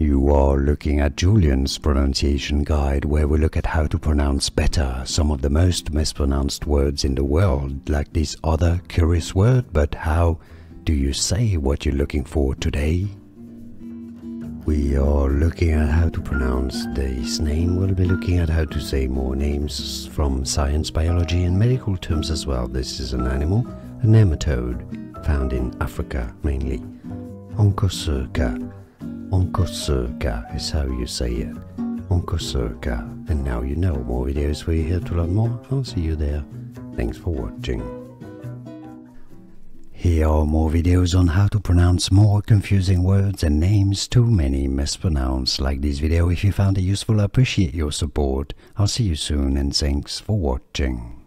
You are looking at Julian's pronunciation guide, where we look at how to pronounce better some of the most mispronounced words in the world, like this other curious word. But how do you say what you're looking for today? We are looking at how to pronounce this name. We'll be looking at how to say more names from science, biology and medical terms as well. This is an animal, a nematode, found in Africa mainly. Onchocerca. Onchocerca is how you say it. Onchocerca. And now you know. More videos for you here to learn more. I'll see you there. Thanks for watching. Here are more videos on how to pronounce more confusing words and names too many mispronounced. Like this video if you found it useful. I appreciate your support. I'll see you soon and thanks for watching.